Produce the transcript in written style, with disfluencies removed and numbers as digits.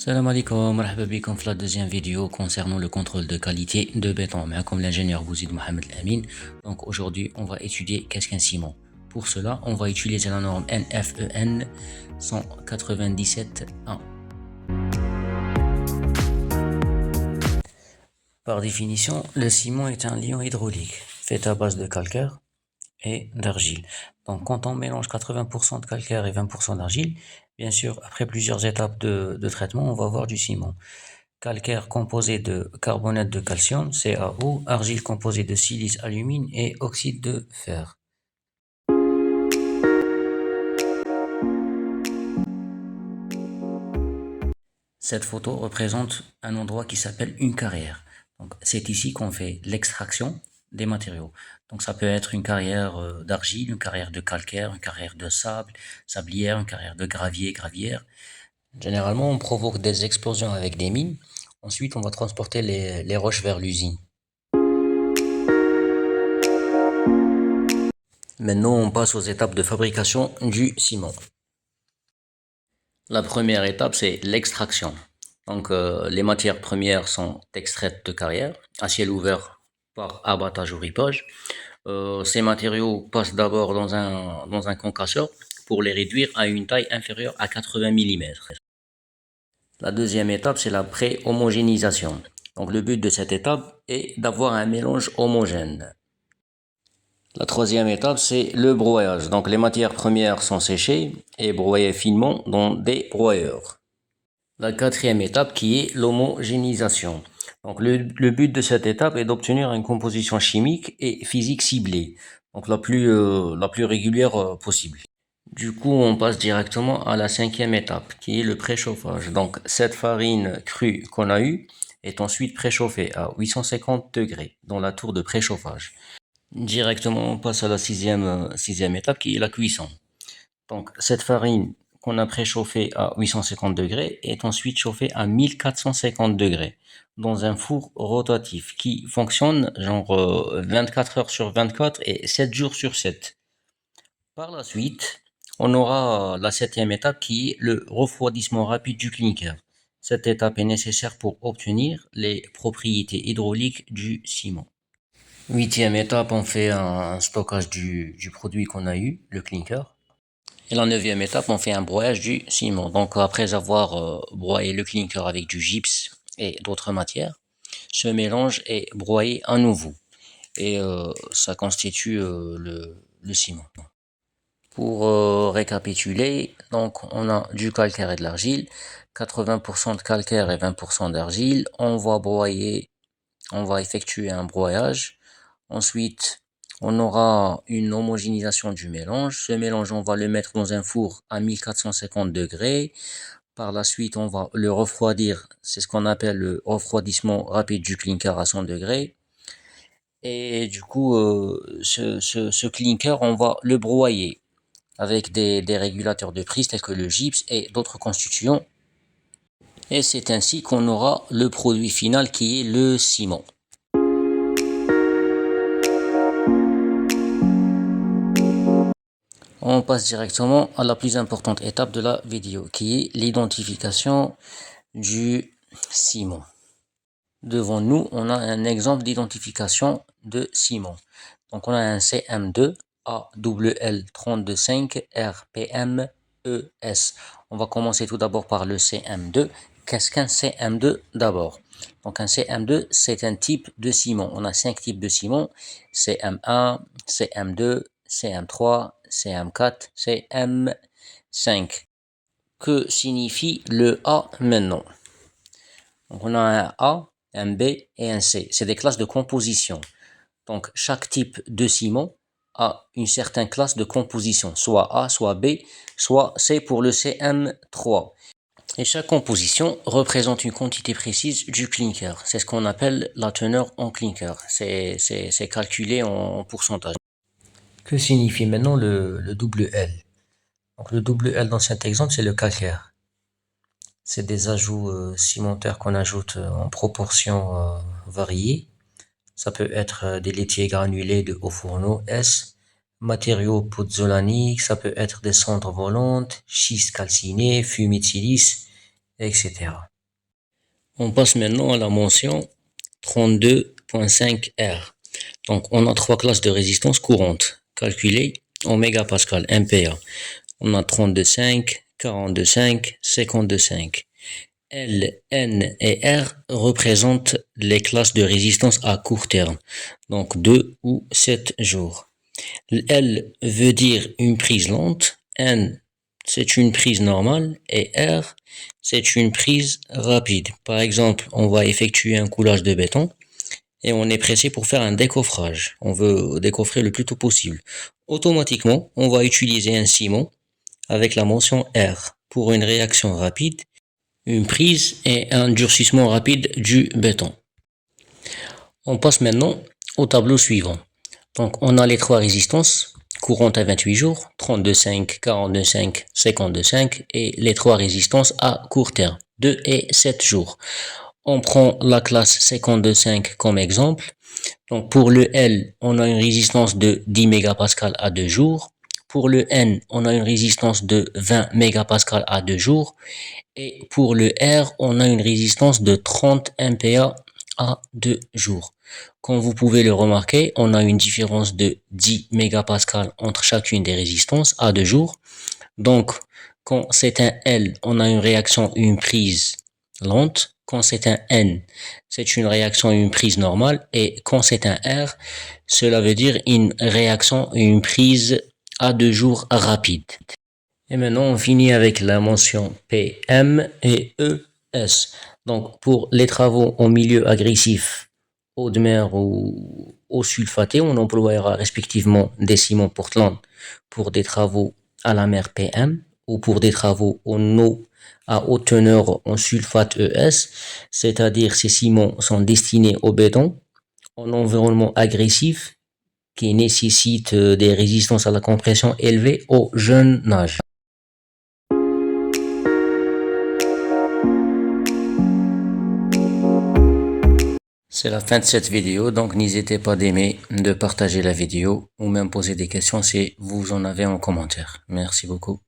Salam alaikum, marhaba bikoum في la deuxième vidéo concernant le contrôle de qualité de béton. Mais comme l'ingénieur Bouzid Mohamed Amin. Donc aujourd'hui, on va étudier qu'est-ce qu'un ciment. Pour cela, on va utiliser la norme NFEN 197A. Par définition, le ciment est un liant hydraulique fait à base de calcaire et d'argile. Donc quand on mélange 80% de calcaire et 20% d'argile, bien sûr, après plusieurs étapes de traitement, on va avoir du ciment. Calcaire composé de carbonate de calcium, CaO, argile composée de silice alumine et oxyde de fer. Cette photo représente un endroit qui s'appelle une carrière. Donc c'est ici qu'on fait l'extraction des matériaux. Donc ça peut être une carrière d'argile, une carrière de calcaire, une carrière de sable, sablière, une carrière de gravier, gravière. Généralement, on provoque des explosions avec des mines. Ensuite, on va transporter les roches vers l'usine. Maintenant, on passe aux étapes de fabrication du ciment. La première étape, c'est l'extraction. Donc, les matières premières sont extraites de carrière, à ciel ouvert par abattage ou ripage. Ces matériaux passent d'abord dans un concasseur pour les réduire à une taille inférieure à 80 mm. La deuxième étape, c'est la pré-homogénéisation. Donc, le but de cette étape est d'avoir un mélange homogène. La troisième étape, c'est le broyage. Donc, les matières premières sont séchées et broyées finement dans des broyeurs. La quatrième étape qui est l'homogénéisation. Donc, le but de cette étape est d'obtenir une composition chimique et physique ciblée. Donc, la plus régulière possible. Du coup, on passe directement à la cinquième étape qui est le préchauffage. Donc, cette farine crue qu'on a eue est ensuite préchauffée à 850 degrés dans la tour de préchauffage. Directement, on passe à la sixième étape qui est la cuisson. Donc, cette farine qu'on a préchauffée à 850 degrés est ensuite chauffée à 1450 degrés dans un four rotatif qui fonctionne genre 24 heures sur 24 et 7 jours sur 7. Par la suite, on aura la septième étape qui est le refroidissement rapide du clinker. Cette étape est nécessaire pour obtenir les propriétés hydrauliques du ciment. Huitième étape, on fait un stockage du produit qu'on a eu, le clinker. Et la neuvième étape, on fait un broyage du ciment. Donc après avoir broyé le clinker avec du gypse et d'autres matières, ce mélange est broyé à nouveau. Et ça constitue le ciment. Pour récapituler, donc on a du calcaire et de l'argile, 80% de calcaire et 20% d'argile. On va effectuer un broyage. Ensuite, on aura une homogénéisation du mélange. Ce mélange, on va le mettre dans un four à 1450 degrés. Par la suite, on va le refroidir. C'est ce qu'on appelle le refroidissement rapide du clinker à 100 degrés. Et du coup, ce clinker, on va le broyer avec des régulateurs de prise tels que le gypse et d'autres constituants. Et c'est ainsi qu'on aura le produit final qui est le ciment. On passe directement à la plus importante étape de la vidéo, qui est l'identification du ciment. Devant nous, on a un exemple d'identification de ciment. Donc, on a un CM2 AWL325 RPMES. On va commencer tout d'abord par le CM2. Qu'est-ce qu'un CM2 d'abord? Donc, un CM2, c'est un type de ciment. On a 5 types de ciment. CM1, CM2, CM3, CM4, CM5. Que signifie le A maintenant? Donc, on a un A, un B et un C. C'est des classes de composition. Donc, chaque type de ciment a une certaine classe de composition, soit A, soit B, soit C pour le CM3. Et chaque composition représente une quantité précise du clinker. C'est ce qu'on appelle la teneur en clinker. C'est calculé en pourcentage. Que signifie maintenant le double L? Donc, le double L dans cet exemple, c'est le calcaire. C'est des ajouts cimentaires qu'on ajoute en proportions variées. Ça peut être des laitiers granulés de haut fourneau S, matériaux pozzolaniques, ça peut être des cendres volantes, schiste calciné, fumée de silice, etc. On passe maintenant à la mention 32.5R. Donc, on a trois classes de résistance courantes, calculées en mégapascal, MPa. On a 32.5, 42.5, 52.5. L, N et R représentent les classes de résistance à court terme, donc 2 ou 7 jours. L veut dire une prise lente, N c'est une prise normale et R c'est une prise rapide. Par exemple, on va effectuer un coulage de béton et on est pressé pour faire un décoffrage. On veut décoffrer le plus tôt possible. Automatiquement, on va utiliser un ciment avec la mention R pour une réaction rapide, une prise et un durcissement rapide du béton. On passe maintenant au tableau suivant. Donc, on a les trois résistances courantes à 28 jours, 32,5, 42,5, 52,5 et les trois résistances à court terme, 2 et 7 jours. On prend la classe 52,5 comme exemple. Donc, pour le L, on a une résistance de 10 mégapascal à 2 jours. Pour le N, on a une résistance de 20 mégapascal à 2 jours. Et pour le R, on a une résistance de 30 MPa à 2 jours. Comme vous pouvez le remarquer, on a une différence de 10 mégapascal entre chacune des résistances à 2 jours. Donc, quand c'est un L, on a une réaction, une prise lente. Quand c'est un N, c'est une réaction, une prise normale. Et quand c'est un R, cela veut dire une réaction, une prise à 2 jours rapide. Et maintenant, on finit avec la mention PM et ES. Donc, pour les travaux en milieu agressif, eau de mer ou eau sulfatée, on emploiera respectivement des ciments Portland pour des travaux à la mer PM ou pour des travaux en eau à haute teneur en sulfate ES, c'est-à-dire ces ciments sont destinés au béton en environnement agressif qui nécessite des résistances à la compression élevées au jeune âge. C'est la fin de cette vidéo, donc n'hésitez pas d'aimer, de partager la vidéo ou même poser des questions si vous en avez en commentaire. Merci beaucoup.